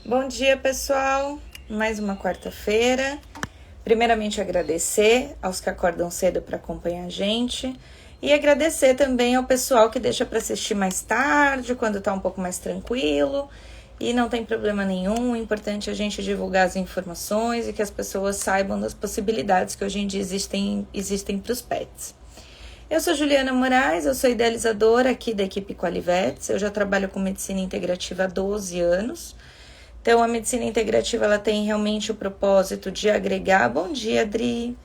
Bom dia, pessoal. Mais uma quarta-feira. Primeiramente, agradecer aos que acordam cedo para acompanhar a gente e agradecer também ao pessoal que deixa para assistir mais tarde, quando está um pouco mais tranquilo e não tem problema nenhum. O importante é a gente divulgar as informações e que as pessoas saibam das possibilidades que hoje em dia existem para os pets. Eu sou Juliana Moraes, eu sou idealizadora aqui da equipe Qualivets. Eu já trabalho com medicina integrativa há 12 anos. Então, a medicina integrativa ela tem realmente o propósito de agregar, bom dia, Adri,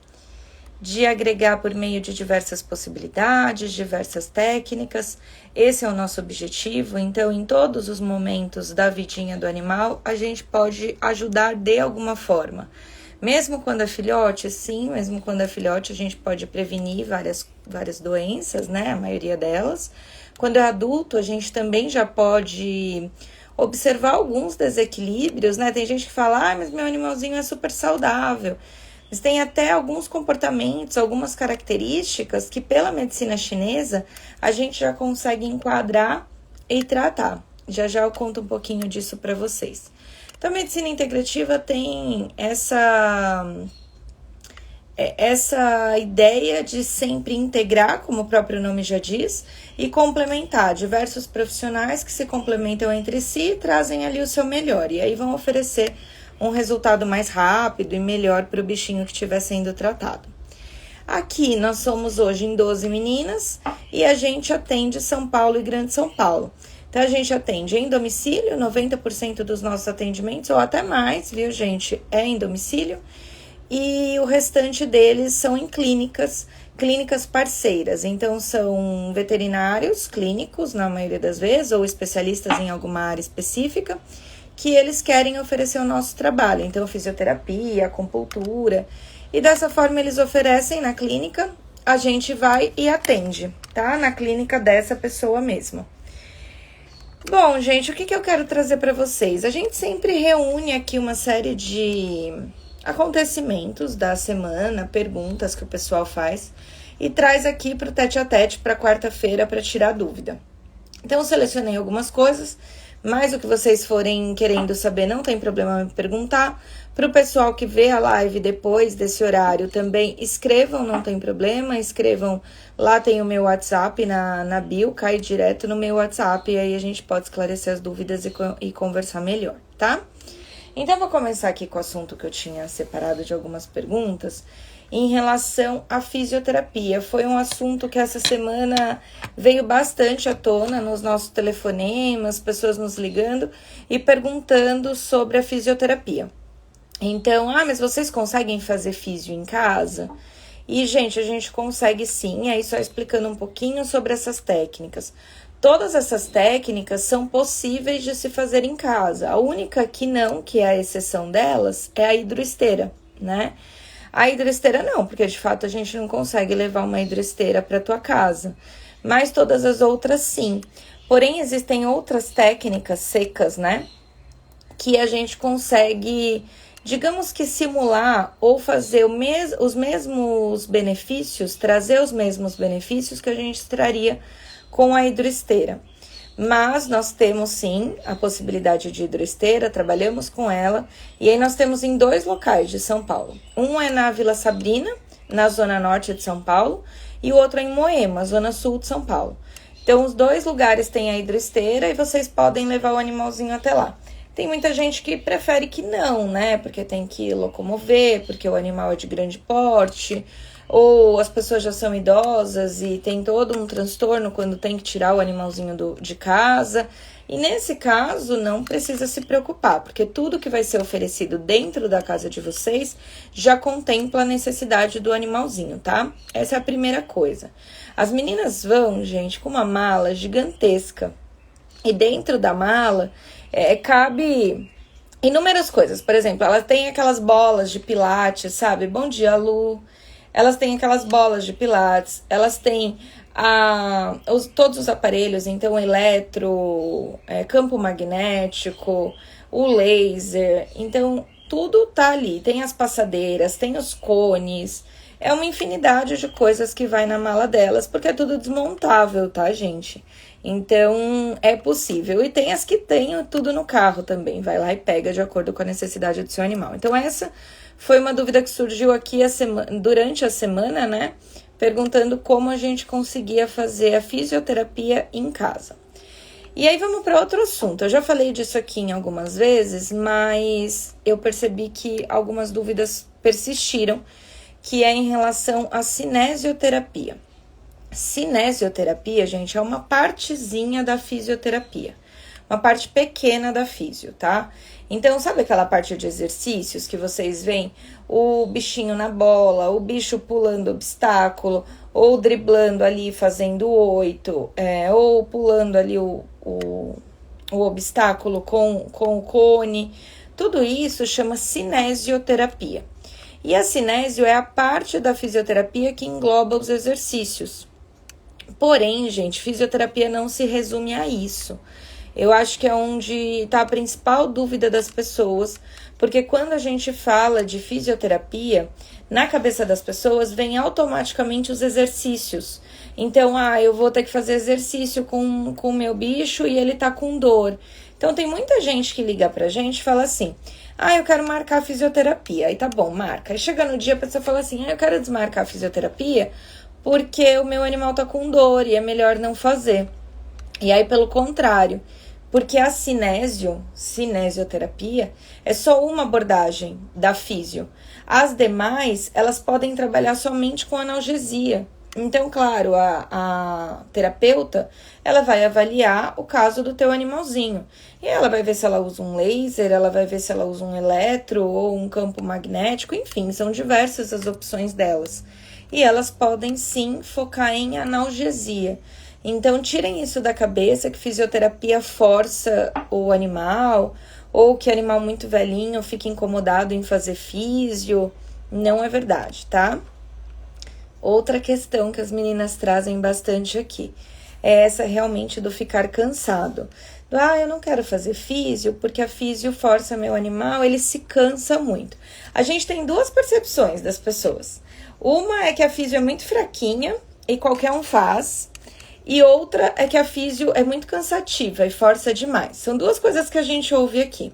de agregar por meio de diversas possibilidades, diversas técnicas. Esse é o nosso objetivo. Então, em todos os momentos da vidinha do animal, a gente pode ajudar de alguma forma. Mesmo quando é filhote, sim, mesmo quando é filhote, a gente pode prevenir várias doenças, né? A maioria delas. Quando é adulto, a gente também já pode observar alguns desequilíbrios, né? Tem gente que fala, mas meu animalzinho é super saudável. Mas tem até alguns comportamentos, algumas características que pela medicina chinesa a gente já consegue enquadrar e tratar. Já eu conto um pouquinho disso para vocês. Então, a medicina integrativa tem essa ideia de sempre integrar, como o próprio nome já diz, e complementar diversos profissionais que se complementam entre si e trazem ali o seu melhor. E aí vão oferecer um resultado mais rápido e melhor para o bichinho que estiver sendo tratado. Aqui nós somos hoje em 12 meninas e a gente atende São Paulo e Grande São Paulo. Então, a gente atende em domicílio, 90% dos nossos atendimentos, ou até mais, viu, gente, é em domicílio. E o restante deles são em clínicas parceiras. Então, são veterinários clínicos, na maioria das vezes, ou especialistas em alguma área específica, que eles querem oferecer o nosso trabalho. Então, fisioterapia, acupuntura. E dessa forma, eles oferecem na clínica, a gente vai e atende, tá? Na clínica dessa pessoa mesmo. Bom, gente, o que eu quero trazer para vocês? A gente sempre reúne aqui uma série de acontecimentos da semana, perguntas que o pessoal faz e traz aqui para o tete-a-tete para quarta-feira para tirar dúvida. Então, eu selecionei algumas coisas, mas o que vocês forem querendo saber não tem problema me perguntar. Para o pessoal que vê a live depois desse horário também, escrevam, não tem problema, escrevam. Lá tem o meu WhatsApp na bio, cai direto no meu WhatsApp e aí a gente pode esclarecer as dúvidas e conversar melhor, tá? Então, vou começar aqui com o assunto que eu tinha separado de algumas perguntas em relação à fisioterapia. Foi um assunto que essa semana veio bastante à tona nos nossos telefonemas, pessoas nos ligando e perguntando sobre a fisioterapia. Então, mas vocês conseguem fazer físio em casa? E, gente, a gente consegue sim, aí só explicando um pouquinho sobre essas técnicas. Todas essas técnicas são possíveis de se fazer em casa. A única que não, que é a exceção delas, é a hidroesteira, né? A hidroesteira não, porque de fato a gente não consegue levar uma hidroesteira para tua casa. Mas todas as outras sim. Porém, existem outras técnicas secas, né? Que a gente consegue, digamos que simular ou fazer os mesmos benefícios, trazer os mesmos benefícios que a gente traria com a hidroesteira. Mas nós temos sim a possibilidade de hidroesteira, trabalhamos com ela, e aí nós temos em 2 locais de São Paulo. Um é na Vila Sabrina, na zona norte de São Paulo, e o outro é em Moema, zona sul de São Paulo. Então, os 2 lugares têm a hidroesteira e vocês podem levar o animalzinho até lá. Tem muita gente que prefere que não, né? Porque tem que locomover, porque o animal é de grande porte, ou as pessoas já são idosas e tem todo um transtorno quando tem que tirar o animalzinho de casa. E nesse caso, não precisa se preocupar, porque tudo que vai ser oferecido dentro da casa de vocês já contempla a necessidade do animalzinho, tá? Essa é a primeira coisa. As meninas vão, gente, com uma mala gigantesca. E dentro da mala cabe inúmeras coisas. Por exemplo, ela tem aquelas bolas de pilates, sabe? Bom dia, Lu. Elas têm aquelas bolas de pilates, elas têm todos os aparelhos, então campo magnético, o laser, então tudo tá ali. Tem as passadeiras, tem os cones, é uma infinidade de coisas que vai na mala delas, porque é tudo desmontável, tá, gente? Então, é possível. E tem as que têm tudo no carro também. Vai lá e pega de acordo com a necessidade do seu animal. Então, essa foi uma dúvida que surgiu aqui durante a semana, né? Perguntando como a gente conseguia fazer a fisioterapia em casa. E aí vamos para outro assunto. Eu já falei disso aqui em algumas vezes, mas eu percebi que algumas dúvidas persistiram, que é em relação à cinesioterapia. Cinesioterapia, gente, é uma partezinha da fisioterapia. Uma parte pequena da fisio, tá? Então, sabe aquela parte de exercícios que vocês veem? O bichinho na bola, o bicho pulando obstáculo, ou driblando ali, fazendo 8, ou pulando ali o obstáculo com o cone. Tudo isso chama cinesioterapia. E a cinésio é a parte da fisioterapia que engloba os exercícios. Porém, gente, fisioterapia não se resume a isso. Eu acho que é onde está a principal dúvida das pessoas, porque quando a gente fala de fisioterapia, na cabeça das pessoas vem automaticamente os exercícios. Então, eu vou ter que fazer exercício com o meu bicho e ele tá com dor. Então, tem muita gente que liga pra gente e fala assim, eu quero marcar a fisioterapia. Aí tá bom, marca. Aí chega no dia a pessoa fala assim, eu quero desmarcar a fisioterapia porque o meu animal tá com dor e é melhor não fazer. E aí, pelo contrário, porque a cinesioterapia, é só uma abordagem da físio. As demais, elas podem trabalhar somente com analgesia. Então, claro, a terapeuta, ela vai avaliar o caso do teu animalzinho. E ela vai ver se ela usa um laser, ela vai ver se ela usa um eletro ou um campo magnético, enfim, são diversas as opções delas. E elas podem, sim, focar em analgesia. Então, tirem isso da cabeça, que fisioterapia força o animal, ou que animal muito velhinho fica incomodado em fazer físio. Não é verdade, tá? Outra questão que as meninas trazem bastante aqui é essa realmente do ficar cansado. Eu não quero fazer físio porque a físio força meu animal, ele se cansa muito. A gente tem duas percepções das pessoas. Uma é que a físio é muito fraquinha e qualquer um faz. E outra é que a físio é muito cansativa e força demais. São duas coisas que a gente ouve aqui.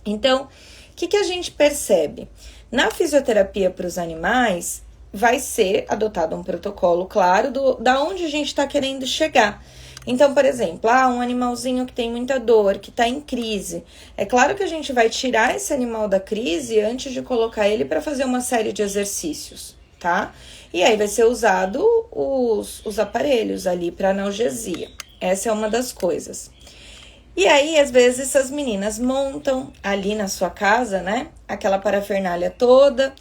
Então, o que a gente percebe? Na fisioterapia para os animais, vai ser adotado um protocolo claro da onde a gente está querendo chegar. Então, por exemplo, um animalzinho que tem muita dor, que está em crise. É claro que a gente vai tirar esse animal da crise antes de colocar ele para fazer uma série de exercícios, tá? E aí vai ser usado os aparelhos ali para analgesia. Essa é uma das coisas. E aí, às vezes, as meninas montam ali na sua casa, né? Aquela parafernália toda,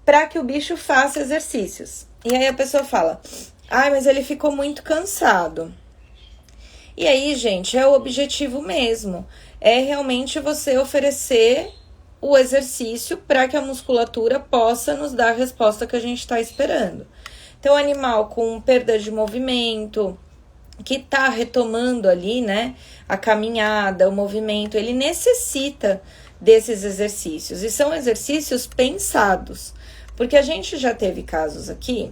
para que o bicho faça exercícios. E aí a pessoa fala, mas ele ficou muito cansado. E aí, gente, é o objetivo mesmo. É realmente você oferecer o exercício para que a musculatura possa nos dar a resposta que a gente está esperando. Então, animal com perda de movimento, que está retomando ali, né, a caminhada, o movimento, ele necessita desses exercícios. E são exercícios pensados. Porque a gente já teve casos aqui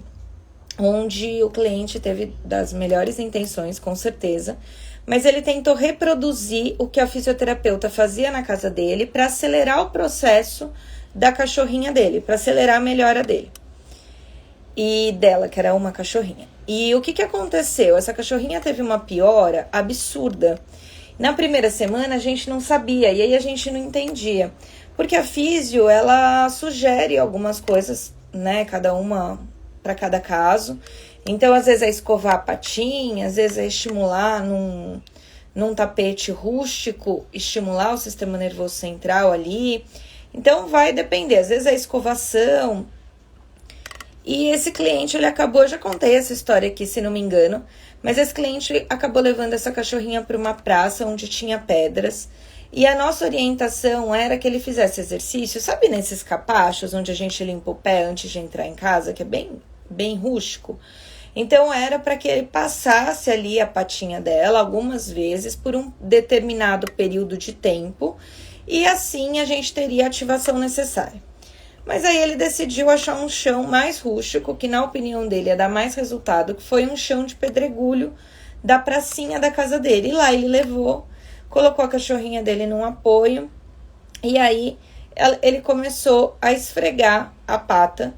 onde o cliente teve das melhores intenções, com certeza, mas ele tentou reproduzir o que a fisioterapeuta fazia na casa dele para acelerar o processo da cachorrinha dele, para acelerar a melhora dele. E dela, que era uma cachorrinha. E o que aconteceu? Essa cachorrinha teve uma piora absurda. Na primeira semana a gente não sabia, e aí a gente não entendia. Porque a físio, ela sugere algumas coisas, né, cada uma para cada caso. Então, às vezes é escovar a patinha, às vezes é estimular num tapete rústico, estimular o sistema nervoso central ali. Então, vai depender, às vezes é escovação. E esse cliente, ele acabou, já contei essa história aqui, se não me engano, mas esse cliente acabou levando essa cachorrinha para uma praça onde tinha pedras. E a nossa orientação era que ele fizesse exercício, sabe nesses capachos onde a gente limpa o pé antes de entrar em casa, que é bem rústico? Então, era para que ele passasse ali a patinha dela algumas vezes por um determinado período de tempo e assim a gente teria a ativação necessária. Mas aí ele decidiu achar um chão mais rústico, que na opinião dele ia dar mais resultado, que foi um chão de pedregulho da pracinha da casa dele. E lá ele levou, colocou a cachorrinha dele num apoio, e aí ele começou a esfregar a pata,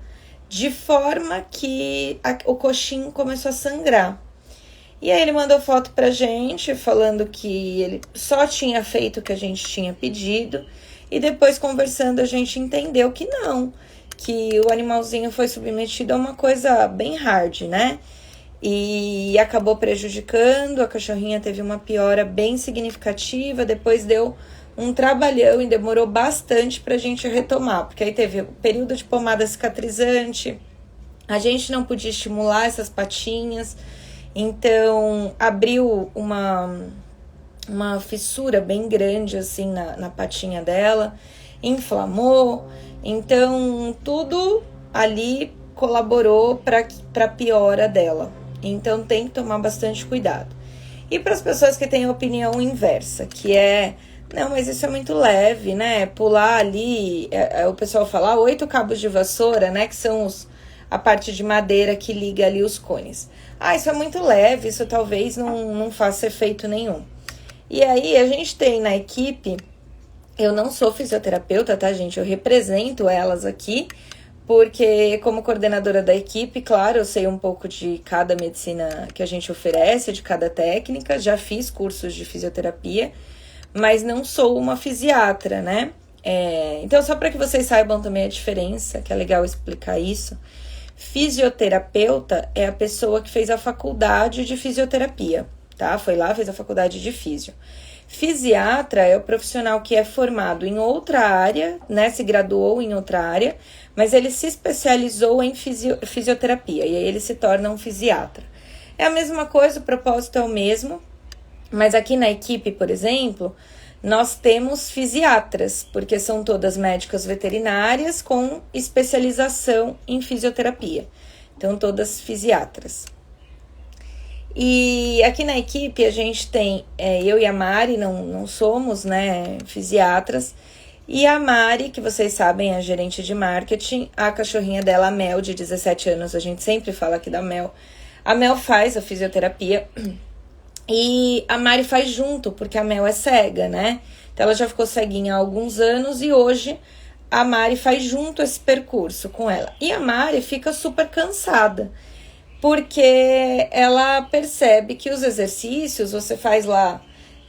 de forma que o coxim começou a sangrar. E aí ele mandou foto pra gente, falando que ele só tinha feito o que a gente tinha pedido. E depois, conversando, a gente entendeu que não, que o animalzinho foi submetido a uma coisa bem hard, né? E acabou prejudicando, a cachorrinha teve uma piora bem significativa, depois deu um trabalhão e demorou bastante pra gente retomar, porque aí teve o período de pomada cicatrizante, a gente não podia estimular essas patinhas, então abriu uma fissura bem grande assim na patinha dela, inflamou, então tudo ali colaborou para a piora dela. Então tem que tomar bastante cuidado. E para as pessoas que têm a opinião inversa, que é, não, mas isso é muito leve, né? Pular ali, o pessoal fala 8 cabos de vassoura, né? Que são a parte de madeira que liga ali os cones. Isso é muito leve, isso talvez não faça efeito nenhum. E aí a gente tem na equipe, eu não sou fisioterapeuta, tá, gente? Eu represento elas aqui, porque como coordenadora da equipe, claro, eu sei um pouco de cada medicina que a gente oferece, de cada técnica, já fiz cursos de fisioterapia, mas não sou uma fisiatra, né? Então, só para que vocês saibam também a diferença, que é legal explicar isso, fisioterapeuta é a pessoa que fez a faculdade de fisioterapia, tá? Foi lá, fez a faculdade de físio. Fisiatra é o profissional que é formado em outra área, né? Se graduou em outra área, mas ele se especializou em fisioterapia e aí ele se torna um fisiatra. É a mesma coisa, o propósito é o mesmo, mas aqui na equipe, por exemplo, nós temos fisiatras, porque são todas médicas veterinárias com especialização em fisioterapia. Então, todas fisiatras. E aqui na equipe a gente tem, eu e a Mari, não somos, né, fisiatras, e a Mari, que vocês sabem, é a gerente de marketing, a cachorrinha dela, a Mel, de 17 anos, a gente sempre fala aqui da Mel. A Mel faz a fisioterapia e a Mari faz junto, porque a Mel é cega, né? Então ela já ficou ceguinha há alguns anos e hoje a Mari faz junto esse percurso com ela. E a Mari fica super cansada, porque ela percebe que os exercícios você faz lá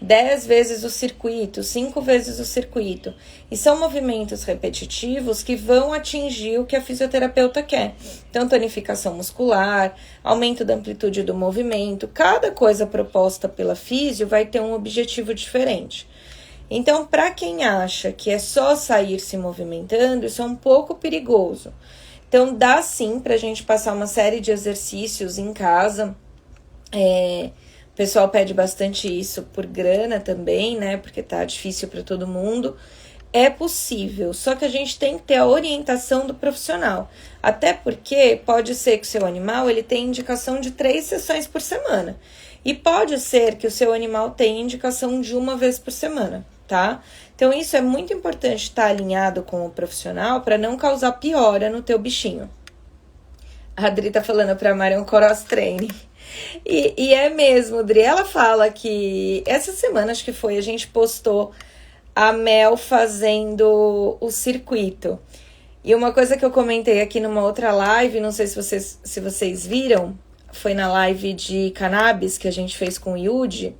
10 vezes o circuito, 5 vezes o circuito. E são movimentos repetitivos que vão atingir o que a fisioterapeuta quer. Então, tonificação muscular, aumento da amplitude do movimento. Cada coisa proposta pela físio vai ter um objetivo diferente. Então, para quem acha que é só sair se movimentando, isso é um pouco perigoso. Então, dá sim pra gente passar uma série de exercícios em casa. O pessoal pede bastante isso por grana também, né? Porque tá difícil para todo mundo. É possível, só que a gente tem que ter a orientação do profissional. Até porque pode ser que o seu animal ele tenha indicação de 3 sessões por semana. E pode ser que o seu animal tenha indicação de 1 vez por semana, tá? Então, isso é muito importante estar alinhado com o profissional para não causar piora no teu bichinho. A Adri tá falando pra Mari, é um cross training. E é mesmo, Adri. Ela fala que essa semana, acho que foi, a gente postou a Mel fazendo o circuito. E uma coisa que eu comentei aqui numa outra live, não sei se vocês viram, foi na live de cannabis que a gente fez com o Yudi,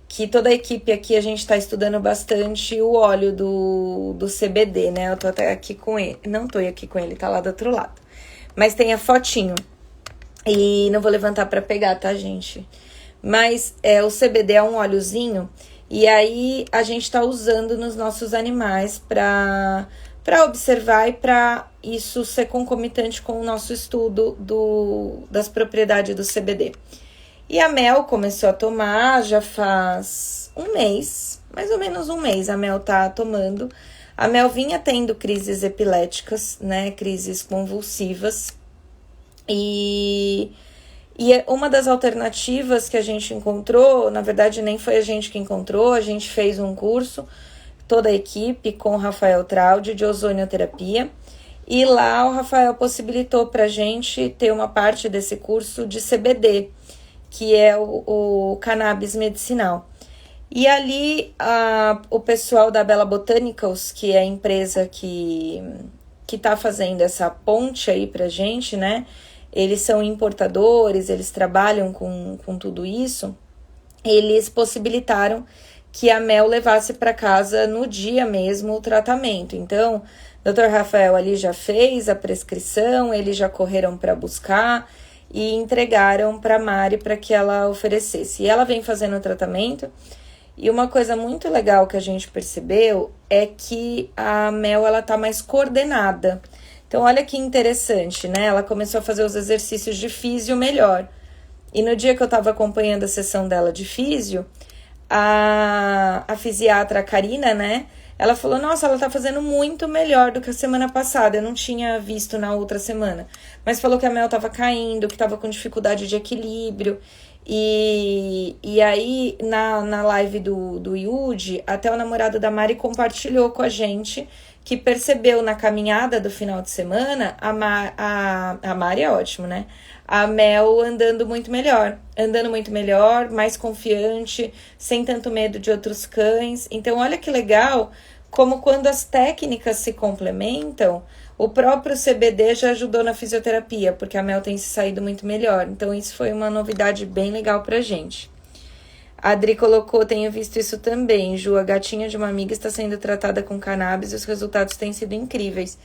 que toda a equipe aqui, a gente tá estudando bastante o óleo do CBD, né? Eu tô até aqui com ele. Não tô aqui com ele, tá lá do outro lado. Mas tem a fotinho. E não vou levantar pra pegar, tá, gente? Mas o CBD é um óleozinho. E aí a gente tá usando nos nossos animais pra observar e pra isso ser concomitante com o nosso estudo das propriedades do CBD. E a Mel começou a tomar já faz um mês, mais ou menos um mês a Mel tá tomando. A Mel vinha tendo crises epiléticas, né, crises convulsivas. E uma das alternativas que a gente encontrou, na verdade nem foi a gente que encontrou, a gente fez um curso, toda a equipe, com o Rafael Traude, de ozonioterapia. E lá o Rafael possibilitou pra gente ter uma parte desse curso de CBD, que é o cannabis medicinal. E ali o pessoal da Bella Botanicals, que é a empresa que tá fazendo essa ponte aí pra gente, né? Eles são importadores, eles trabalham com tudo isso. Eles possibilitaram que a Mel levasse para casa no dia mesmo o tratamento. Então, o Dr. Rafael ali já fez a prescrição, eles já correram para buscar e entregaram para a Mari para que ela oferecesse. E ela vem fazendo o tratamento. E uma coisa muito legal que a gente percebeu é que a Mel, ela tá mais coordenada. Então, olha que interessante, né? Ela começou a fazer os exercícios de físio melhor. E no dia que eu tava acompanhando a sessão dela de físio, a fisiatra, a Karina, né? Ela falou, nossa, ela tá fazendo muito melhor do que a semana passada. Eu não tinha visto na outra semana. Mas falou que a Mel tava caindo, que tava com dificuldade de equilíbrio. E aí, na live do Yudi, até o namorado da Mari compartilhou com a gente que percebeu na caminhada do final de semana a Mari é ótimo, né? A Mel andando muito melhor, mais confiante, sem tanto medo de outros cães. Então, olha que legal como quando as técnicas se complementam, o próprio CBD já ajudou na fisioterapia, porque a Mel tem se saído muito melhor. Então, isso foi uma novidade bem legal pra gente. A Adri colocou, tenho visto isso também, Ju, a gatinha de uma amiga está sendo tratada com cannabis e os resultados têm sido incríveis.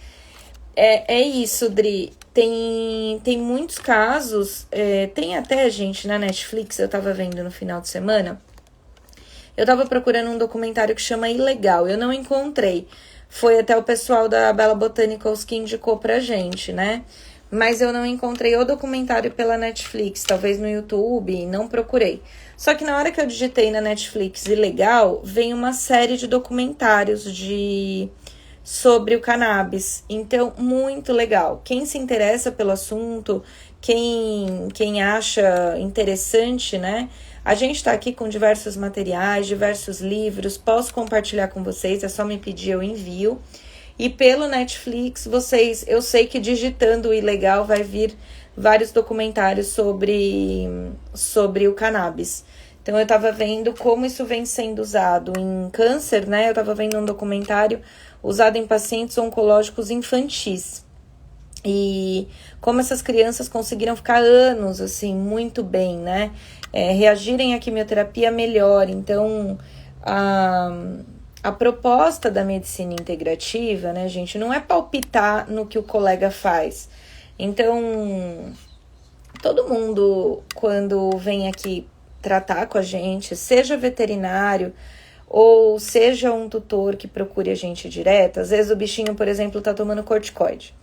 É isso, Dri. Tem muitos casos, tem até, gente, na Netflix, eu tava vendo no final de semana, eu tava procurando um documentário que chama Ilegal, eu não encontrei. Foi até o pessoal da Bella Botanicals que indicou pra gente, né? Mas eu não encontrei o documentário pela Netflix, talvez no YouTube, não procurei. Só que na hora que eu digitei na Netflix Ilegal, vem uma série de documentários sobre o cannabis. Então, muito legal. Quem se interessa pelo assunto, quem acha interessante, né? A gente tá aqui com diversos materiais, diversos livros, posso compartilhar com vocês, é só me pedir, eu envio. E pelo Netflix, eu sei que digitando o Ilegal vai vir vários documentários sobre o cannabis. Então, eu tava vendo como isso vem sendo usado em câncer, né? Eu tava vendo um documentário usado em pacientes oncológicos infantis. E como essas crianças conseguiram ficar anos, assim, muito bem, né? Reagirem à quimioterapia melhor. Então, a proposta da medicina integrativa, né, gente, não é palpitar no que o colega faz. Então, todo mundo, quando vem aqui tratar com a gente, seja veterinário ou seja um tutor que procure a gente direto, às vezes o bichinho, por exemplo, tá tomando corticoide.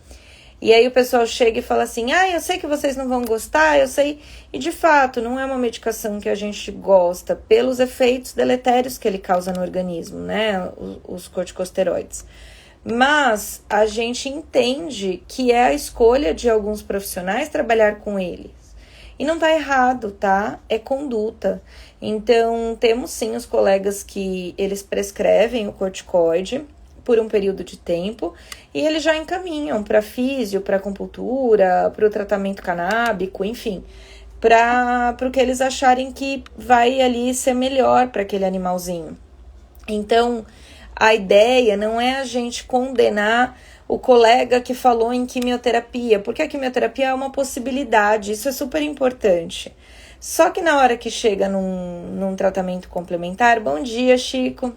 E aí o pessoal chega e fala assim, eu sei que vocês não vão gostar, eu sei. E de fato, não é uma medicação que a gente gosta pelos efeitos deletérios que ele causa no organismo, né? Os corticosteroides. Mas a gente entende que é a escolha de alguns profissionais trabalhar com eles. E não tá errado, tá? É conduta. Então, temos sim os colegas que eles prescrevem o corticoide por um período de tempo e eles já encaminham para físio, para acupuntura, para o tratamento canábico, enfim, para o que eles acharem que vai ali ser melhor para aquele animalzinho. Então, a ideia não é a gente condenar o colega que falou em quimioterapia, porque a quimioterapia é uma possibilidade, isso é super importante. Só que na hora que chega num tratamento complementar, bom dia, Chico.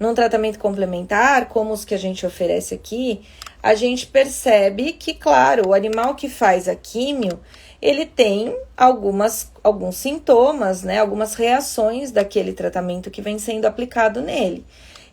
Num tratamento complementar, como os que a gente oferece aqui, a gente percebe que, claro, o animal que faz a químio, ele tem alguns sintomas, né, algumas reações daquele tratamento que vem sendo aplicado nele.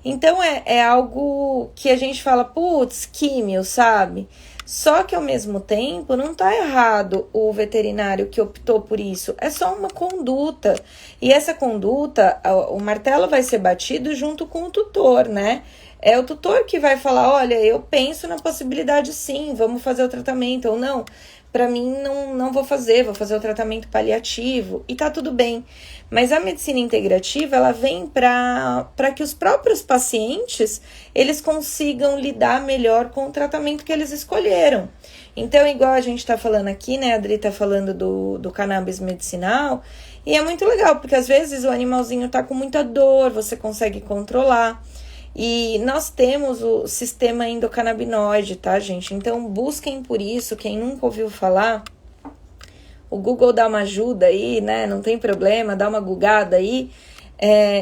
Então, é algo que a gente fala, putz, químio, sabe? Só que, ao mesmo tempo, não tá errado o veterinário que optou por isso. É só uma conduta. E essa conduta, o martelo vai ser batido junto com o tutor, né? É o tutor que vai falar, olha, eu penso na possibilidade sim, vamos fazer o tratamento, ou não, para mim não vou fazer o tratamento paliativo, e tá tudo bem. Mas a medicina integrativa, ela vem para que os próprios pacientes, eles consigam lidar melhor com o tratamento que eles escolheram. Então, igual a gente tá falando aqui, né, a Adri tá falando do cannabis medicinal, e é muito legal, porque às vezes o animalzinho tá com muita dor, você consegue controlar. E nós temos o sistema endocannabinoide, tá, gente? Então, busquem por isso. Quem nunca ouviu falar, o Google dá uma ajuda aí, né? Não tem problema, dá uma googada aí.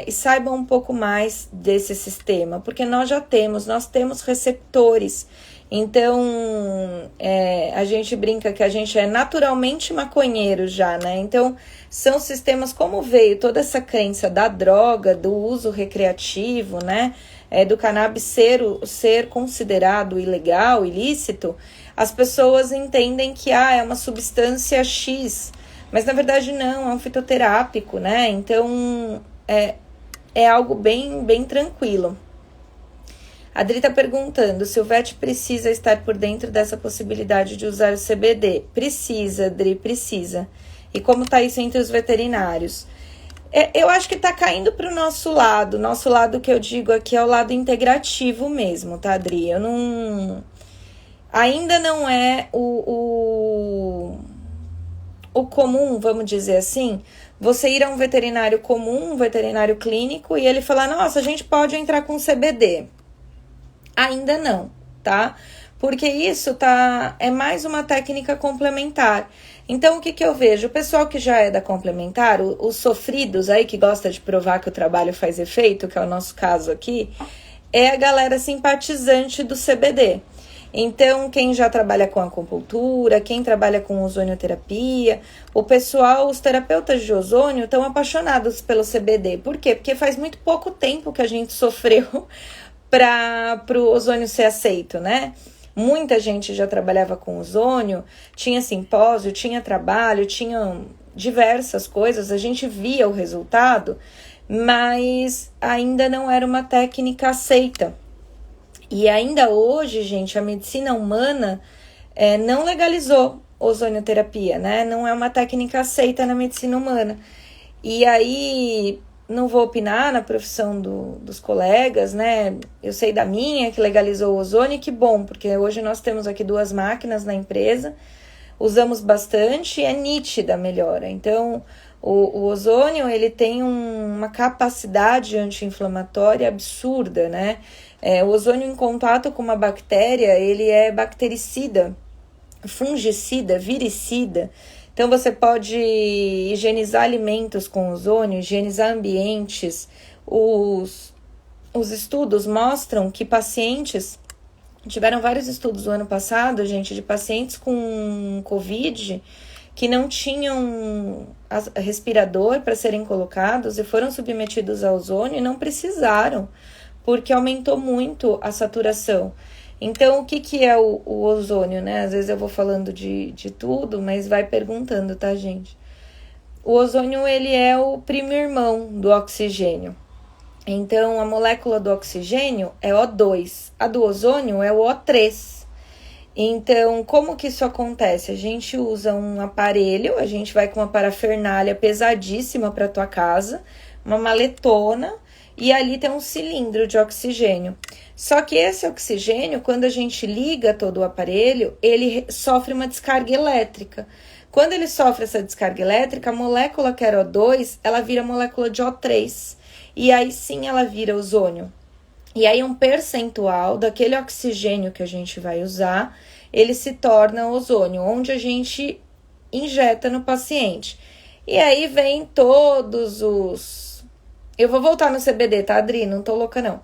E saibam um pouco mais desse sistema, porque nós temos receptores. Então, a gente brinca que a gente é naturalmente maconheiro já, né? Então, são sistemas, como veio toda essa crença da droga, do uso recreativo, né? Do cannabis ser considerado ilegal, ilícito, as pessoas entendem que é uma substância X, mas na verdade não, é um fitoterápico, né? Então, é algo bem, bem tranquilo. A Adri tá perguntando se o vet precisa estar por dentro dessa possibilidade de usar o CBD. Precisa, Adri, precisa. E como tá isso entre os veterinários? Eu acho que tá caindo pro nosso lado que eu digo aqui é o lado integrativo mesmo, tá, Adri? Ainda não é o comum, vamos dizer assim, você ir a um veterinário comum, um veterinário clínico, e ele falar, nossa, a gente pode entrar com CBD. Ainda não, tá? Porque isso é mais uma técnica complementar. Então, o que eu vejo? O pessoal que já é da complementar, os sofridos aí que gosta de provar que o trabalho faz efeito, que é o nosso caso aqui, é a galera simpatizante do CBD. Então, quem já trabalha com acupuntura, quem trabalha com ozonioterapia, o pessoal, os terapeutas de ozônio estão apaixonados pelo CBD. Por quê? Porque faz muito pouco tempo que a gente sofreu para o ozônio ser aceito, né? Muita gente já trabalhava com ozônio, tinha simpósio, tinha trabalho, tinha diversas coisas, a gente via o resultado, mas ainda não era uma técnica aceita. E ainda hoje, gente, a medicina humana não legalizou ozonioterapia, né? Não é uma técnica aceita na medicina humana. E aí, não vou opinar na profissão dos colegas, né? Eu sei da minha, que legalizou o ozônio, que bom, porque hoje nós temos aqui 2 máquinas na empresa, usamos bastante e é nítida a melhora. Então, o ozônio, ele tem uma capacidade anti-inflamatória absurda, né? O ozônio em contato com uma bactéria, ele é bactericida, fungicida, viricida. Então, você pode higienizar alimentos com ozônio, higienizar ambientes. Os estudos mostram que tiveram vários estudos no ano passado, gente, de pacientes com Covid que não tinham respirador para serem colocados e foram submetidos a ozônio e não precisaram, porque aumentou muito a saturação. Então, o que é o ozônio, né? Às vezes eu vou falando de tudo, mas vai perguntando, tá, gente? O ozônio, ele é o primo irmão do oxigênio. Então, a molécula do oxigênio é O2. A do ozônio é o O3. Então, como que isso acontece? A gente usa um aparelho, a gente vai com uma parafernália pesadíssima para tua casa, uma maletona, e ali tem um cilindro de oxigênio. Só que esse oxigênio, quando a gente liga todo o aparelho, ele sofre uma descarga elétrica. Quando ele sofre essa descarga elétrica, a molécula que era O2, ela vira molécula de O3. E aí sim ela vira ozônio. E aí um percentual daquele oxigênio que a gente vai usar, ele se torna ozônio, onde a gente injeta no paciente. E aí vem todos os... Eu vou voltar no CBD, tá, Adri? Não tô louca, não.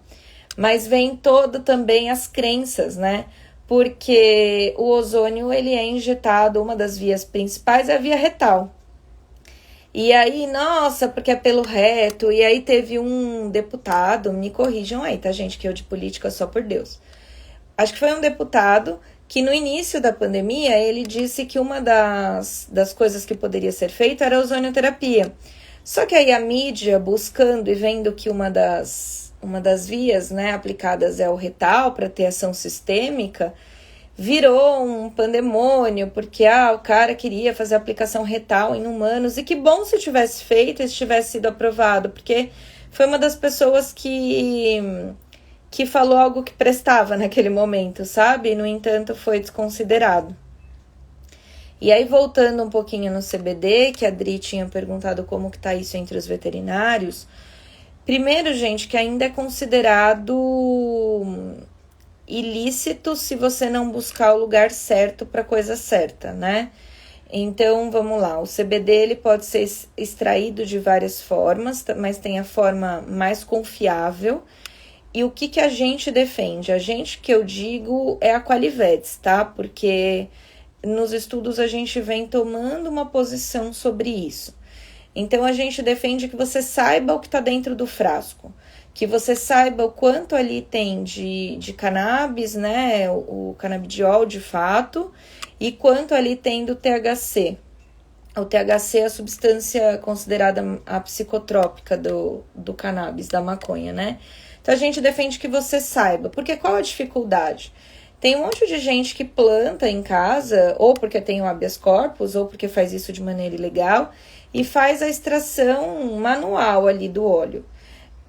Mas vem todo também as crenças, né? Porque o ozônio, ele é injetado, uma das vias principais é a via retal. E aí, nossa, porque é pelo reto. E aí teve um deputado, me corrijam aí, tá, gente? Que eu de política só por Deus. Acho que foi um deputado que no início da pandemia, ele disse que uma das coisas que poderia ser feita era a ozonioterapia. Só que aí a mídia, buscando e vendo que uma das das vias, né, aplicadas é o retal para ter ação sistêmica, virou um pandemônio, porque o cara queria fazer aplicação retal em humanos, e que bom se tivesse feito e se tivesse sido aprovado, porque foi uma das pessoas que falou algo que prestava naquele momento, sabe? No entanto, foi desconsiderado. E aí, voltando um pouquinho no CBD, que a Adri tinha perguntado como que tá isso entre os veterinários. Primeiro, gente, que ainda é considerado ilícito se você não buscar o lugar certo para a coisa certa, né? Então, vamos lá. O CBD ele pode ser extraído de várias formas, mas tem a forma mais confiável. E o que a gente defende? A gente, que eu digo, é a Qualivedes, tá? Porque nos estudos a gente vem tomando uma posição sobre isso. Então, a gente defende que você saiba o que está dentro do frasco, que você saiba o quanto ali tem de cannabis, né, o canabidiol de fato, e quanto ali tem do THC. O THC é a substância considerada a psicotrópica do cannabis, da maconha, né? Então, a gente defende que você saiba, porque qual a dificuldade? Tem um monte de gente que planta em casa, ou porque tem o habeas corpus, ou porque faz isso de maneira ilegal, e faz a extração manual ali do óleo.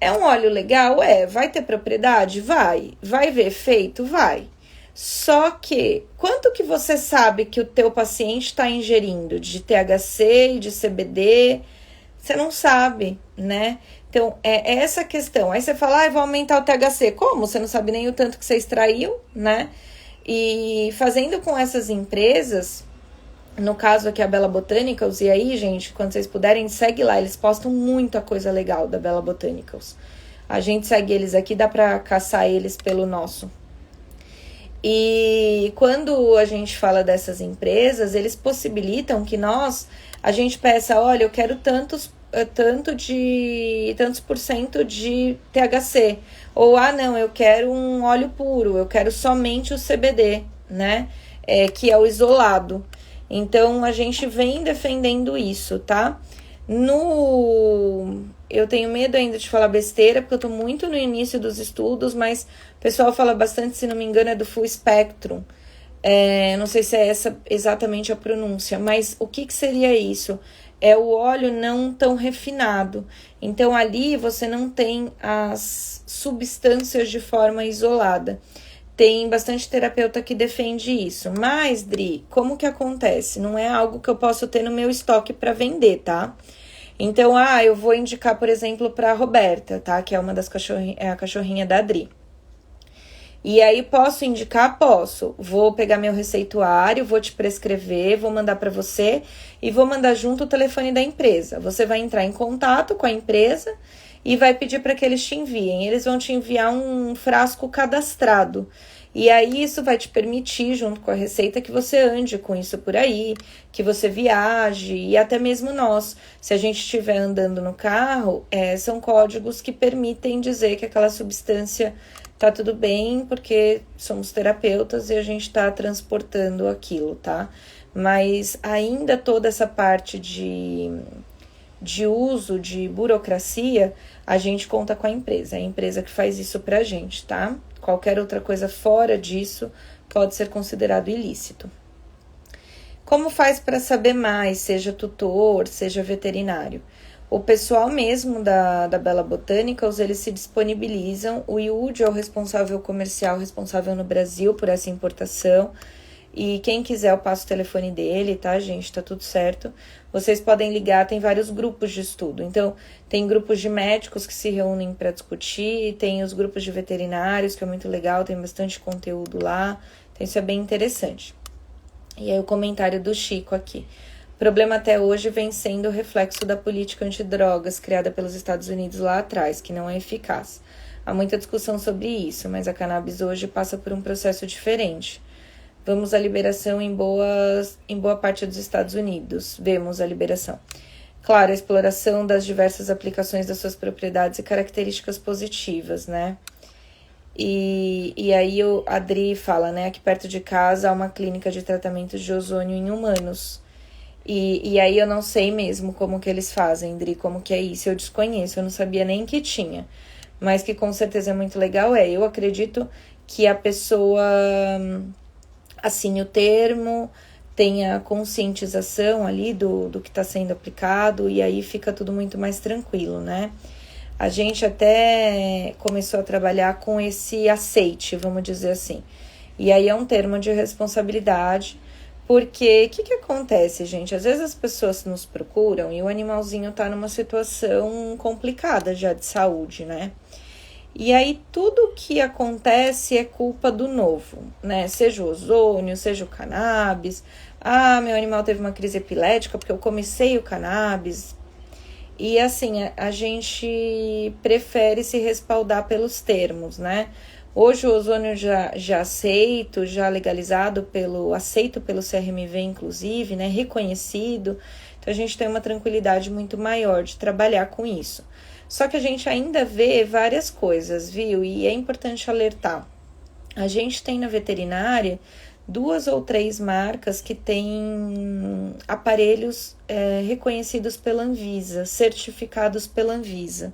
É um óleo legal? Vai ter propriedade? Vai ver efeito? Vai. Só que, quanto que você sabe que o teu paciente está ingerindo de THC e de CBD? Você não sabe, né? Então, é essa a questão. Aí você fala, vai aumentar o THC. Como? Você não sabe nem o tanto que você extraiu, né? E fazendo com essas empresas, no caso aqui a Bella Botanicals, e aí, gente, quando vocês puderem, segue lá. Eles postam muita coisa legal da Bella Botanicals. A gente segue eles aqui, dá pra caçar eles pelo nosso. E quando a gente fala dessas empresas, eles possibilitam que a gente peça, olha, eu quero tantos por cento de THC. Ou, não, eu quero um óleo puro, eu quero somente o CBD, né? Que é o isolado. Então, a gente vem defendendo isso, tá? Eu tenho medo ainda de falar besteira, porque eu tô muito no início dos estudos, mas o pessoal fala bastante, se não me engano, é do full spectrum. Não sei se é essa exatamente a pronúncia, mas o que seria isso? É o óleo não tão refinado. Então, ali você não tem as substâncias de forma isolada. Tem bastante terapeuta que defende isso. Mas, Dri, como que acontece? Não é algo que eu posso ter no meu estoque para vender, tá? Então, eu vou indicar, por exemplo, para a Roberta, tá? Que é uma das a cachorrinha da Dri. E aí, posso indicar? Posso. Vou pegar meu receituário, vou te prescrever, vou mandar para você e vou mandar junto o telefone da empresa. Você vai entrar em contato com a empresa e vai pedir para que eles te enviem. Eles vão te enviar um frasco cadastrado. E aí, isso vai te permitir, junto com a receita, que você ande com isso por aí, que você viaje, e até mesmo nós. Se a gente estiver andando no carro, são códigos que permitem dizer que aquela substância tá tudo bem, porque somos terapeutas e a gente tá transportando aquilo, tá? Mas ainda toda essa parte de uso, de burocracia, a gente conta com a empresa. É a empresa que faz isso pra gente, tá? Qualquer outra coisa fora disso pode ser considerado ilícito. Como faz para saber mais, seja tutor, seja veterinário? O pessoal mesmo da Bella Botanicals, eles se disponibilizam. O IUD é o responsável comercial, responsável no Brasil por essa importação. E quem quiser, eu passo o telefone dele, tá, gente? Tá tudo certo. Vocês podem ligar, tem vários grupos de estudo. Então, tem grupos de médicos que se reúnem para discutir, tem os grupos de veterinários, que é muito legal, tem bastante conteúdo lá. Então, isso é bem interessante. E aí, o comentário do Chico aqui. O problema até hoje vem sendo o reflexo da política antidrogas criada pelos Estados Unidos lá atrás, que não é eficaz. Há muita discussão sobre isso, mas a cannabis hoje passa por um processo diferente. Vamos à liberação em boa parte dos Estados Unidos. Vemos a liberação. Claro, a exploração das diversas aplicações das suas propriedades e características positivas, né? E aí a Adri fala, né? Aqui perto de casa há uma clínica de tratamento de ozônio em humanos. E aí eu não sei mesmo como que eles fazem, Adri, como que é isso. Eu desconheço, eu não sabia nem que tinha. mas que com certeza é muito legal, eu acredito que a pessoa assine o termo, tenha conscientização ali do que está sendo aplicado, e aí fica tudo muito mais tranquilo, né? A gente até começou a trabalhar com esse aceite, vamos dizer assim. E aí é um termo de responsabilidade, porque o que acontece, gente? Às vezes as pessoas nos procuram e o animalzinho tá numa situação complicada já de saúde, né? E aí tudo que acontece é culpa do novo, né? Seja o ozônio, seja o cannabis. Ah, meu animal teve uma crise epilética porque eu comecei o cannabis. E assim, a gente prefere se respaldar pelos termos, né? Hoje o ozônio já aceito, já legalizado aceito pelo CRMV, inclusive, né? Reconhecido. Então a gente tem uma tranquilidade muito maior de trabalhar com isso. Só que a gente ainda vê várias coisas, viu? E é importante alertar. A gente tem na veterinária 2 ou 3 marcas que têm aparelhos reconhecidos pela Anvisa, certificados pela Anvisa.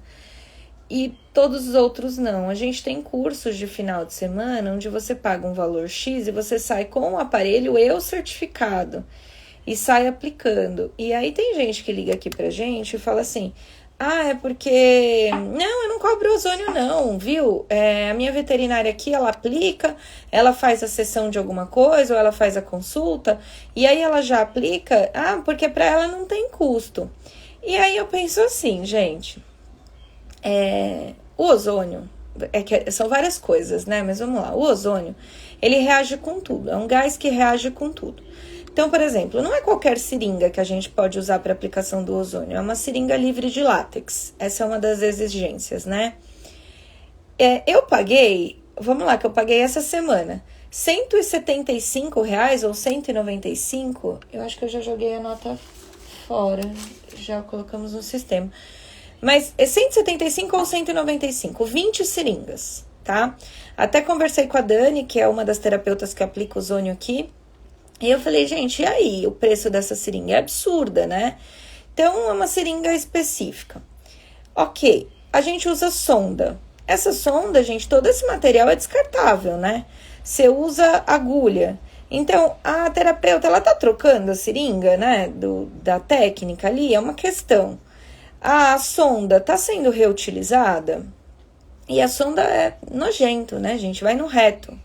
E todos os outros não. A gente tem cursos de final de semana onde você paga um valor X e você sai com o aparelho e o certificado e sai aplicando. E aí tem gente que liga aqui pra gente e fala assim: ah, é porque... Não, eu não cobro ozônio não, viu? A minha veterinária aqui, ela aplica, ela faz a sessão de alguma coisa, ou ela faz a consulta, e aí ela já aplica, porque para ela não tem custo. E aí eu penso assim, gente, o ozônio, são várias coisas, né? Mas vamos lá, o ozônio, ele reage com tudo, é um gás que reage com tudo. Então, por exemplo, não é qualquer seringa que a gente pode usar para aplicação do ozônio, é uma seringa livre de látex. Essa é uma das exigências, né? Eu paguei, vamos lá, que eu paguei essa semana, R$175 ou 195, eu acho que eu já joguei a nota fora, já colocamos no sistema. Mas é 175 ou 195, 20 seringas, tá? Até conversei com a Dani, que é uma das terapeutas que aplica ozônio aqui. E eu falei, gente, e aí? O preço dessa seringa é absurda, né? Então, é uma seringa específica. Ok, a gente usa sonda. Essa sonda, gente, todo esse material é descartável, né? Você usa agulha. Então, a terapeuta, ela tá trocando a seringa, né? Da técnica ali, é uma questão. A sonda tá sendo reutilizada? E a sonda é nojento, né, gente? Vai no reto.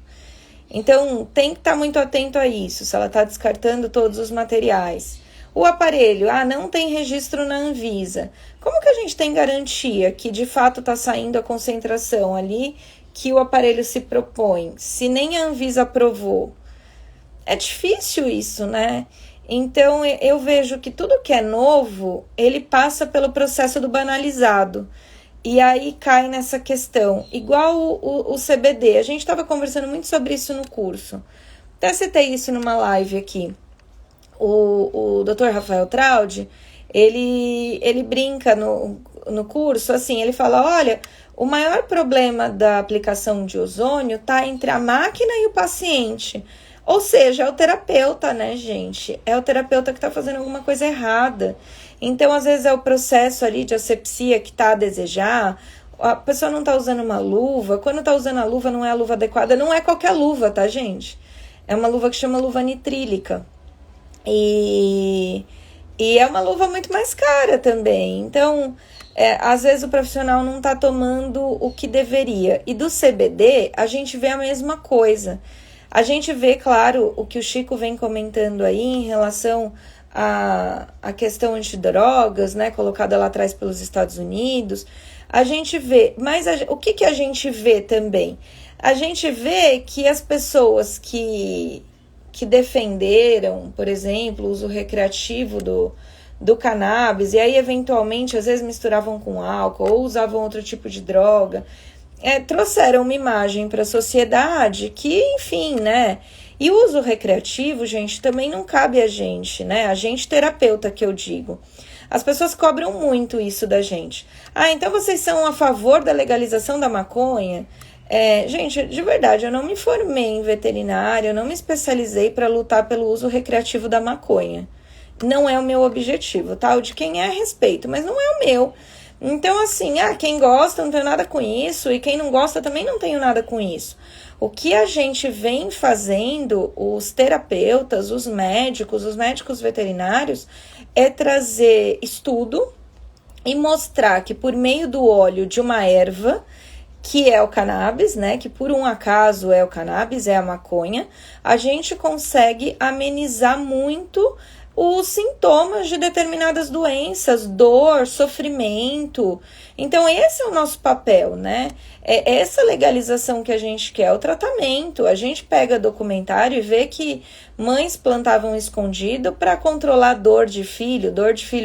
Então, tem que estar muito atento a isso, se ela está descartando todos os materiais. O aparelho, não tem registro na Anvisa. Como que a gente tem garantia que de fato está saindo a concentração ali que o aparelho se propõe, se nem a Anvisa aprovou? É difícil isso, né? Então, eu vejo que tudo que é novo, ele passa pelo processo do banalizado. E aí cai nessa questão, igual o CBD, a gente estava conversando muito sobre isso no curso. Até citei isso numa live aqui. O Dr. Rafael Traudi, ele brinca no curso, assim, ele fala, olha, o maior problema da aplicação de ozônio está entre a máquina e o paciente. Ou seja, é o terapeuta, né, gente? É o terapeuta que está fazendo alguma coisa errada. Então, às vezes, é o processo ali de asepsia que está a desejar. A pessoa não está usando uma luva. Quando está usando a luva, não é a luva adequada. Não é qualquer luva, tá, gente? É uma luva que chama luva nitrílica. E é uma luva muito mais cara também. Então, às vezes, o profissional não está tomando o que deveria. E do CBD, a gente vê a mesma coisa. A gente vê, claro, o que o Chico vem comentando aí em relação a questão antidrogas, né, colocada lá atrás pelos Estados Unidos, a gente vê, mas o que a gente vê também? A gente vê que as pessoas que defenderam, por exemplo, o uso recreativo do cannabis, e aí eventualmente às vezes misturavam com álcool ou usavam outro tipo de droga, trouxeram uma imagem para a sociedade que, enfim, né? E o uso recreativo, gente, também não cabe a gente, né? A gente terapeuta, que eu digo. As pessoas cobram muito isso da gente. Então vocês são a favor da legalização da maconha? Gente, de verdade, eu não me formei em veterinária, eu não me especializei para lutar pelo uso recreativo da maconha. Não é o meu objetivo, tá? O de quem é a respeito, mas não é o meu. Então, assim, quem gosta não tem nada com isso, e quem não gosta também não tem nada com isso. O que a gente vem fazendo, os terapeutas, os médicos veterinários, é trazer estudo e mostrar que por meio do óleo de uma erva, que é o cannabis, né, que por um acaso é o cannabis, é a maconha, a gente consegue amenizar muito os sintomas de determinadas doenças, dor, sofrimento. Então, esse é o nosso papel, né? É essa legalização que a gente quer, o tratamento. A gente pega documentário e vê que mães plantavam escondido para controlar dor de filho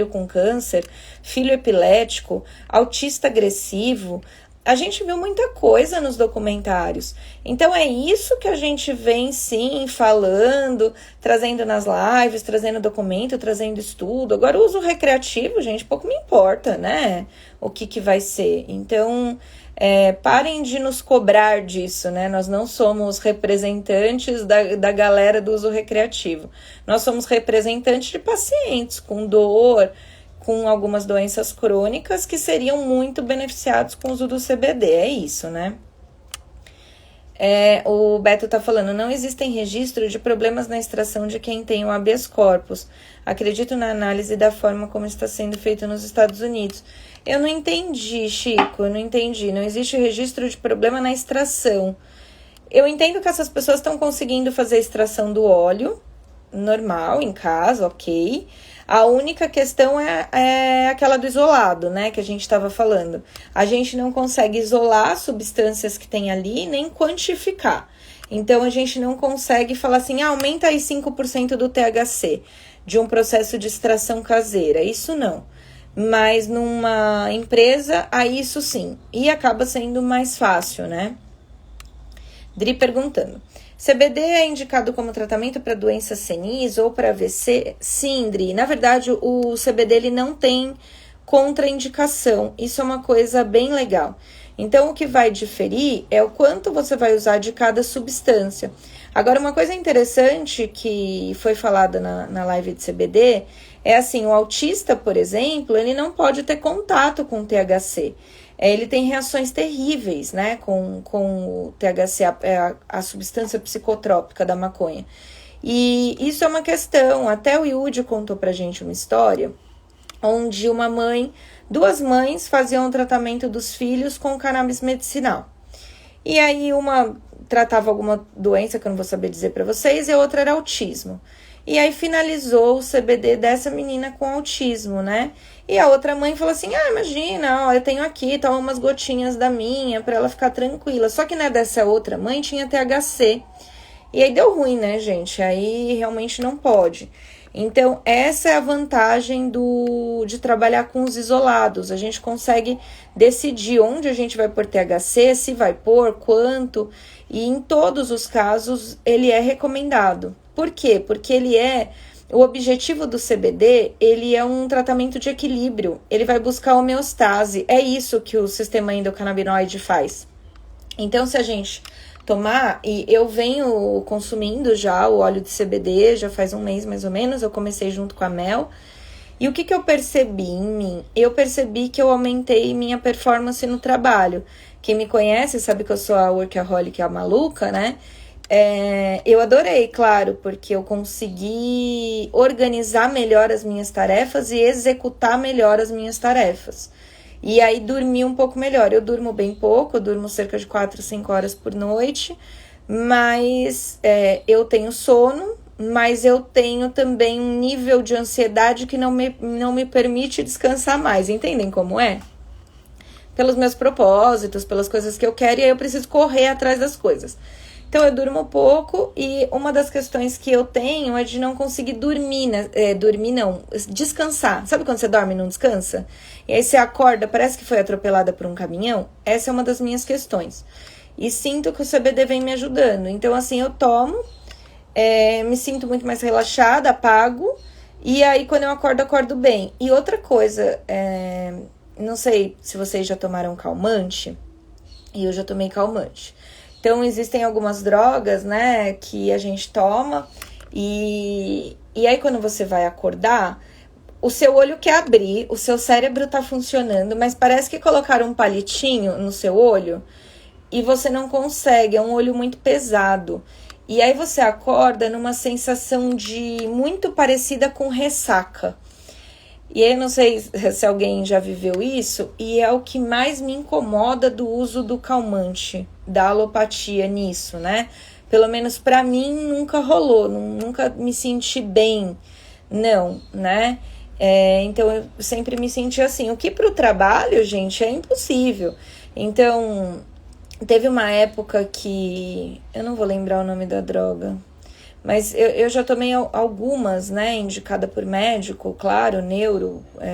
com câncer, filho epilético, autista agressivo. A gente viu muita coisa nos documentários. Então é isso que a gente vem sim falando, trazendo nas lives, trazendo documento, trazendo estudo. Agora o uso recreativo, gente, pouco me importa, né? O que vai ser. Então, parem de nos cobrar disso, né? Nós não somos representantes da galera do uso recreativo. Nós somos representantes de pacientes com dor, com algumas doenças crônicas que seriam muito beneficiados com o uso do CBD, é isso, né? O Beto tá falando, não existem registro de problemas na extração de quem tem o habeas corpus. Acredito na análise da forma como está sendo feito nos Estados Unidos. Eu não entendi, Chico, eu não entendi. Não existe registro de problema na extração. Eu entendo que essas pessoas estão conseguindo fazer a extração do óleo, normal, em casa, ok. A única questão é aquela do isolado, né, que a gente estava falando. A gente não consegue isolar as substâncias que tem ali, nem quantificar. Então, a gente não consegue falar assim, aumenta aí 5% do THC de um processo de extração caseira. Isso não. Mas numa empresa, aí isso sim. E acaba sendo mais fácil, né? Dri perguntando. CBD é indicado como tratamento para doença senis ou para AVC? Sim, Dri. Na verdade, o CBD ele não tem contraindicação. Isso é uma coisa bem legal. Então, o que vai diferir é o quanto você vai usar de cada substância. Agora, uma coisa interessante que foi falada na live de CBD é assim, o autista, por exemplo, ele não pode ter contato com o THC. Ele tem reações terríveis, né, com o THC, a substância psicotrópica da maconha. E isso é uma questão, até o Yudi contou pra gente uma história, onde duas mães faziam o tratamento dos filhos com cannabis medicinal. E aí uma tratava alguma doença, que eu não vou saber dizer pra vocês, e a outra era autismo. E aí finalizou o CBD dessa menina com autismo, né? E a outra mãe falou assim, imagina, ó, eu tenho aqui, toma umas gotinhas da minha pra ela ficar tranquila. Só que, né, dessa outra mãe tinha THC. E aí deu ruim, né, gente? Aí realmente não pode. Então, essa é a vantagem de trabalhar com os isolados. A gente consegue decidir onde a gente vai pôr THC, se vai pôr, quanto. E em todos os casos, ele é recomendado. Por quê? Porque o objetivo do CBD, ele é um tratamento de equilíbrio. Ele vai buscar homeostase. É isso que o sistema endocannabinoide faz. Então, se a gente tomar, e eu venho consumindo já o óleo de CBD, já faz um mês mais ou menos, eu comecei junto com a Mel. E o que eu percebi em mim? Eu percebi que eu aumentei minha performance no trabalho. Quem me conhece sabe que eu sou a workaholic, a maluca, né? Eu adorei, claro, porque eu consegui organizar melhor as minhas tarefas e executar melhor as minhas tarefas. E aí dormi um pouco melhor. Eu durmo bem pouco, eu durmo cerca de 4, 5 horas por noite, mas eu tenho sono, mas eu tenho também um nível de ansiedade que não me permite descansar mais. Entendem como é? Pelos meus propósitos, pelas coisas que eu quero, e aí eu preciso correr atrás das coisas. Então, eu durmo pouco e uma das questões que eu tenho é de não conseguir dormir, né? Descansar. Sabe quando você dorme e não descansa? E aí você acorda, parece que foi atropelada por um caminhão? Essa é uma das minhas questões. E sinto que o CBD vem me ajudando. Então, assim, eu tomo, me sinto muito mais relaxada, apago, e aí quando eu acordo bem. E outra coisa, não sei se vocês já tomaram calmante, e eu já tomei calmante. Então, existem algumas drogas, né, que a gente toma e aí quando você vai acordar, o seu olho quer abrir, o seu cérebro tá funcionando, mas parece que colocaram um palitinho no seu olho e você não consegue, é um olho muito pesado. E aí você acorda numa sensação de muito parecida com ressaca. E aí eu não sei se alguém já viveu isso, e é o que mais me incomoda do uso do calmante, da alopatia nisso, né? Pelo menos pra mim nunca rolou, nunca me senti bem, não, né? Então eu sempre me senti assim, o que pro trabalho, gente, é impossível. Então, teve uma época que, eu não vou lembrar o nome da droga, mas eu já tomei algumas, né, indicada por médico, claro,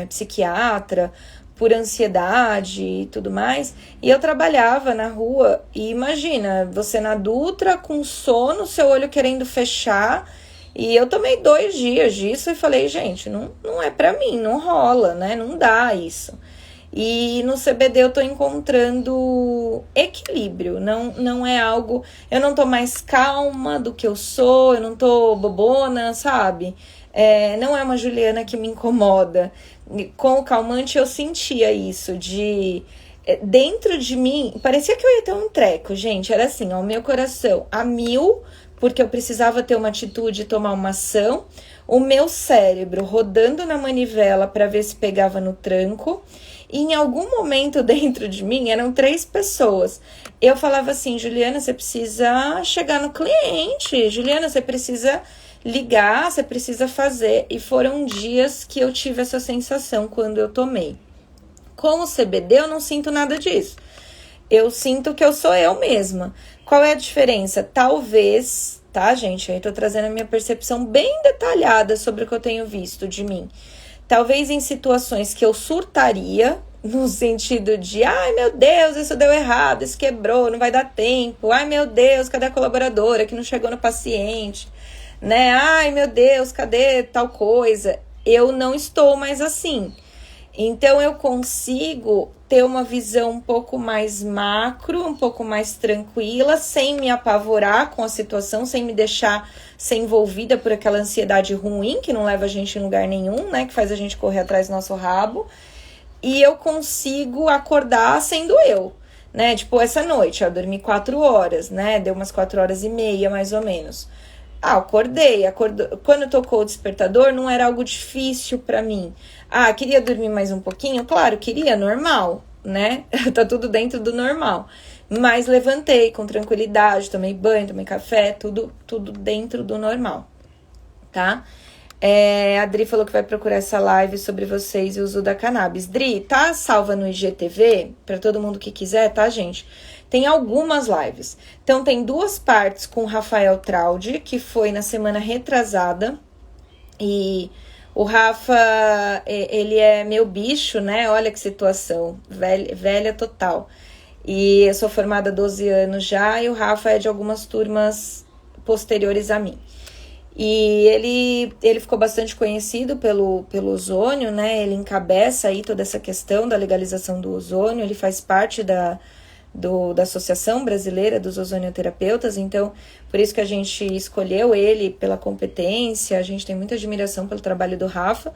psiquiatra, por ansiedade e tudo mais. E eu trabalhava na rua e imagina, você na Dutra com sono, seu olho querendo fechar. E eu tomei 2 dias disso e falei, gente, não é pra mim, não rola, né, não dá isso. E no CBD eu tô encontrando equilíbrio, não é algo... Eu não tô mais calma do que eu sou, eu não tô bobona, sabe? Não é uma Juliana que me incomoda. Com o calmante eu sentia isso, dentro de mim, parecia que eu ia ter um treco, gente. Era assim, ó, o meu coração a 1000, porque eu precisava ter uma atitude e tomar uma ação. O meu cérebro rodando na manivela para ver se pegava no tranco. E em algum momento dentro de mim, eram 3 pessoas. Eu falava assim, Juliana, você precisa chegar no cliente. Juliana, você precisa ligar, você precisa fazer. E foram dias que eu tive essa sensação quando eu tomei. Com o CBD, eu não sinto nada disso. Eu sinto que eu sou eu mesma. Qual é a diferença? Talvez, tá, gente? Aí tô trazendo a minha percepção bem detalhada sobre o que eu tenho visto de mim. Talvez em situações que eu surtaria, no sentido de, ai meu Deus, isso deu errado, isso quebrou, não vai dar tempo. Ai meu Deus, cadê a colaboradora que não chegou no paciente? Né? Ai meu Deus, cadê tal coisa? Eu não estou mais assim. Então eu consigo ter uma visão um pouco mais macro, um pouco mais tranquila, sem me apavorar com a situação, sem me deixar ser envolvida por aquela ansiedade ruim, que não leva a gente em lugar nenhum, né? Que faz a gente correr atrás do nosso rabo. E eu consigo acordar sendo eu, né? Tipo, essa noite, eu dormi 4 horas, né? Deu umas 4h30, mais ou menos. Acordei. Quando tocou o despertador, não era algo difícil pra mim. Queria dormir mais um pouquinho? Claro, queria, normal, né? Tá tudo dentro do normal. Mas levantei com tranquilidade, tomei banho, tomei café, tudo dentro do normal, tá? A Dri falou que vai procurar essa live sobre vocês e o uso da cannabis. Dri, tá salva no IGTV? Pra todo mundo que quiser, tá, gente? Tem algumas lives. Então, tem 2 partes com o Rafael Traude, que foi na semana retrasada. E o Rafa, ele é meu bicho, né? Olha que situação, velha total. E eu sou formada há 12 anos já, e o Rafa é de algumas turmas posteriores a mim. E ele ficou bastante conhecido pelo ozônio, né? Ele encabeça aí toda essa questão da legalização do ozônio, ele faz parte da Associação Brasileira dos Ozonioterapeutas, então por isso que a gente escolheu ele pela competência, a gente tem muita admiração pelo trabalho do Rafa,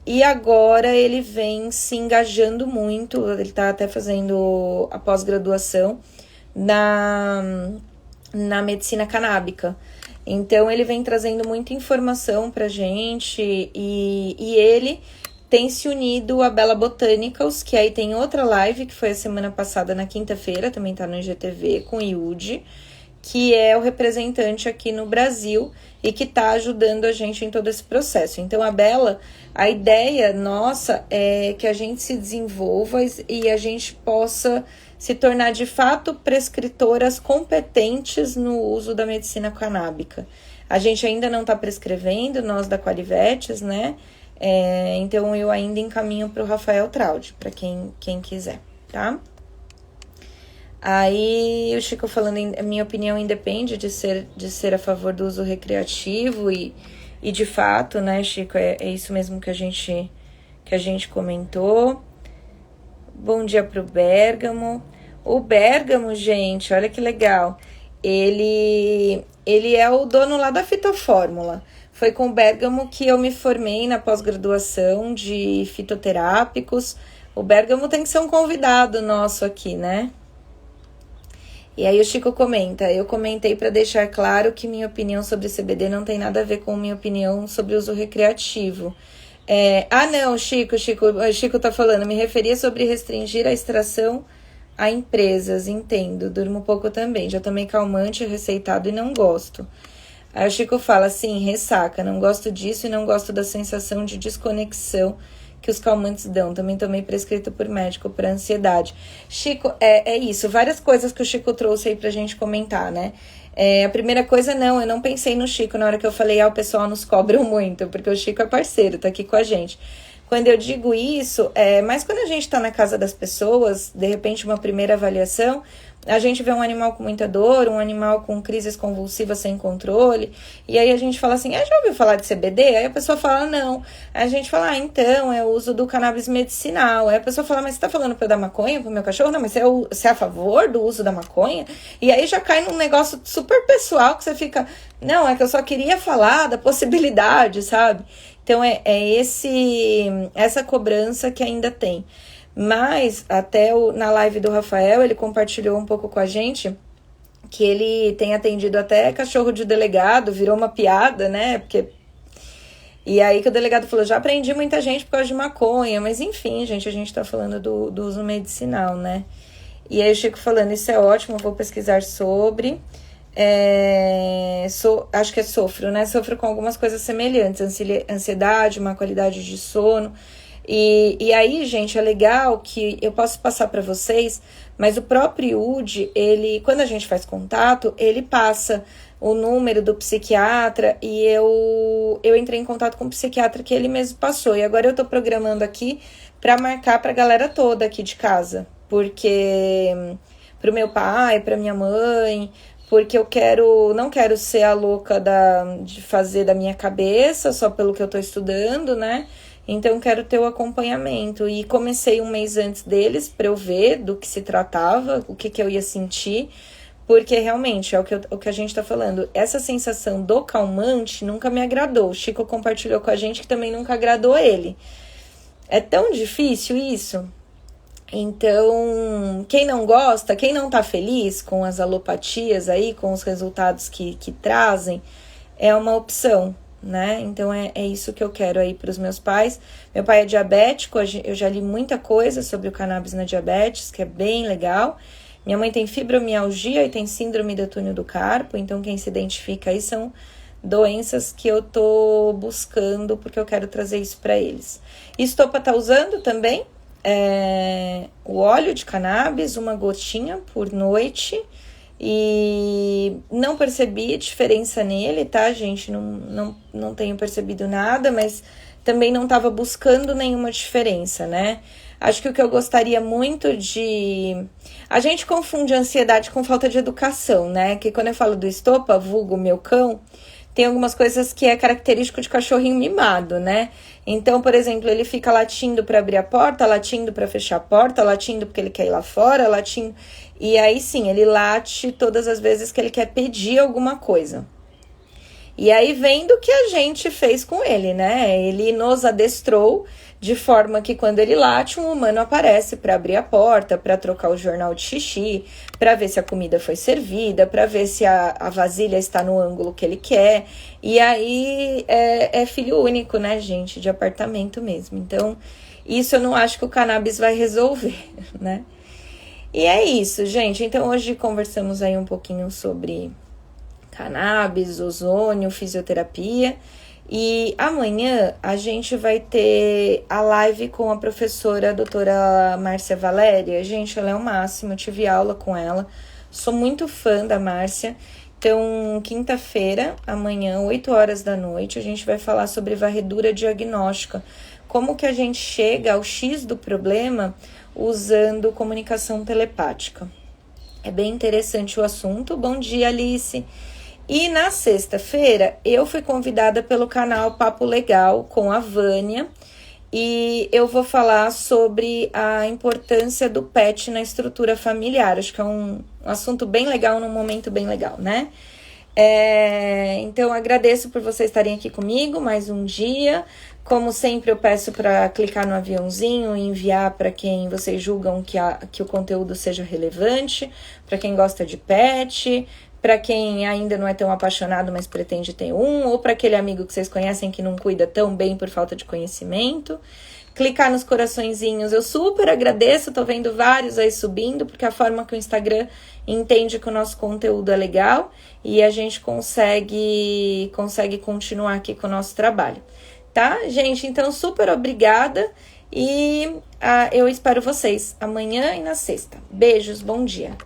e agora ele vem se engajando muito, ele tá até fazendo a pós-graduação na medicina canábica, então ele vem trazendo muita informação pra gente, e ele tem se unido a Bela Botanicals, que aí tem outra live, que foi a semana passada, na quinta-feira, também tá no IGTV, com o Yudi, que é o representante aqui no Brasil e que tá ajudando a gente em todo esse processo. Então, a Bela, a ideia nossa é que a gente se desenvolva e a gente possa se tornar, de fato, prescritoras competentes no uso da medicina canábica. A gente ainda não tá prescrevendo, nós da Qualivetes, né? Então eu ainda encaminho para o Rafael Traude, para quem quiser, tá? Aí o Chico falando, a minha opinião independe de ser a favor do uso recreativo e de fato, né, Chico, é isso mesmo que a gente comentou. Bom dia pro Bérgamo. O Bérgamo, gente, olha que legal. Ele é o dono lá da Fitofórmula. Foi com o Bérgamo que eu me formei na pós-graduação de fitoterápicos. O Bérgamo tem que ser um convidado nosso aqui, né? E aí o Chico comenta, eu comentei para deixar claro que minha opinião sobre CBD não tem nada a ver com minha opinião sobre uso recreativo. Não, Chico tá falando, me referia sobre restringir a extração a empresas, entendo, durmo pouco também, já tomei calmante receitado e não gosto. Aí o Chico fala, sim, ressaca, não gosto disso e não gosto da sensação de desconexão que os calmantes dão, também tomei prescrito por médico para ansiedade. Chico, é isso, várias coisas que o Chico trouxe aí pra gente comentar, né? A primeira coisa, eu não pensei no Chico na hora que eu falei, o pessoal nos cobra muito, porque o Chico é parceiro, tá aqui com a gente. Quando eu digo isso, mas quando a gente tá na casa das pessoas, de repente uma primeira avaliação, a gente vê um animal com muita dor, um animal com crises convulsivas sem controle, e aí a gente fala assim, já ouviu falar de CBD? Aí a pessoa fala, não. Aí a gente fala, então, é o uso do cannabis medicinal. Aí a pessoa fala, mas você tá falando pra eu dar maconha pro meu cachorro? Não, mas você é a favor do uso da maconha? E aí já cai num negócio super pessoal que você fica, não, é que eu só queria falar da possibilidade, sabe? Então essa cobrança que ainda tem. Mas até na live do Rafael, ele compartilhou um pouco com a gente que ele tem atendido até cachorro de delegado, virou uma piada, né? E aí que o delegado falou, já aprendi muita gente por causa de maconha, mas enfim, gente, a gente tá falando do uso medicinal, né? E aí o Chico falando, isso é ótimo, vou pesquisar sobre. Acho que sofro, né? Sofro com algumas coisas semelhantes, ansiedade, má qualidade de sono. E aí, gente, é legal que eu posso passar para vocês, mas o próprio UD, quando a gente faz contato, ele passa o número do psiquiatra e eu entrei em contato com o psiquiatra que ele mesmo passou. E agora eu tô programando aqui para marcar pra galera toda aqui de casa, porque pro meu pai, pra minha mãe, porque não quero ser a louca de fazer da minha cabeça só pelo que eu tô estudando, né? Então, quero ter o acompanhamento. E comecei um mês antes deles para eu ver do que se tratava, o que eu ia sentir, porque realmente é o que a gente tá falando. Essa sensação do calmante nunca me agradou. O Chico compartilhou com a gente que também nunca agradou ele. É tão difícil isso. Então, quem não gosta, quem não tá feliz com as alopatias aí, com os resultados que trazem, é uma opção, né? Então é isso que eu quero aí para os meus pais. Meu pai é diabético, eu já li muita coisa sobre o cannabis na diabetes, que é bem legal. Minha mãe tem fibromialgia e tem síndrome do túnel do carpo, então quem se identifica aí são doenças que eu tô buscando, porque eu quero trazer isso para eles. Estopa tá usando também o óleo de cannabis, uma gotinha por noite, e não percebi diferença nele, tá, gente? Não tenho percebido nada, mas também não estava buscando nenhuma diferença, né? Acho que o que eu gostaria muito de... A gente confunde ansiedade com falta de educação, né? Que quando eu falo do Estopa, vulgo meu cão, tem algumas coisas que é característico de cachorrinho mimado, né? Então, por exemplo, ele fica latindo para abrir a porta, latindo para fechar a porta, latindo porque ele quer ir lá fora, latindo... E aí sim, ele late todas as vezes que ele quer pedir alguma coisa. E aí vem do que a gente fez com ele, né? Ele nos adestrou de forma que quando ele late, um humano aparece para abrir a porta, para trocar o jornal de xixi, para ver se a comida foi servida, para ver se a vasilha está no ângulo que ele quer. E aí é filho único, né, gente? De apartamento mesmo. Então, isso eu não acho que o cannabis vai resolver, né? E é isso, gente. Então, hoje conversamos aí um pouquinho sobre cannabis, ozônio, fisioterapia. E amanhã a gente vai ter a live com a professora a doutora Márcia Valéria. Gente, ela é o máximo, eu tive aula com ela. Sou muito fã da Márcia. Então, quinta-feira, amanhã, 8 horas da noite, a gente vai falar sobre varredura diagnóstica. Como que a gente chega ao X do problema usando comunicação telepática. É bem interessante o assunto. Bom dia, Alice. E na sexta-feira, eu fui convidada pelo canal Papo Legal com a Vânia. E eu vou falar sobre a importância do pet na estrutura familiar. Acho que é um assunto bem legal, num momento bem legal, né? Então, agradeço por vocês estarem aqui comigo mais um dia. Como sempre, eu peço para clicar no aviãozinho e enviar para quem vocês julgam que o conteúdo seja relevante, para quem gosta de pet, para quem ainda não é tão apaixonado, mas pretende ter um, ou para aquele amigo que vocês conhecem que não cuida tão bem por falta de conhecimento. Clicar nos coraçõezinhos, eu super agradeço, tô vendo vários aí subindo, porque a forma que o Instagram entende que o nosso conteúdo é legal e a gente consegue continuar aqui com o nosso trabalho, tá? Gente, então super obrigada e eu espero vocês amanhã e na sexta. Beijos, bom dia!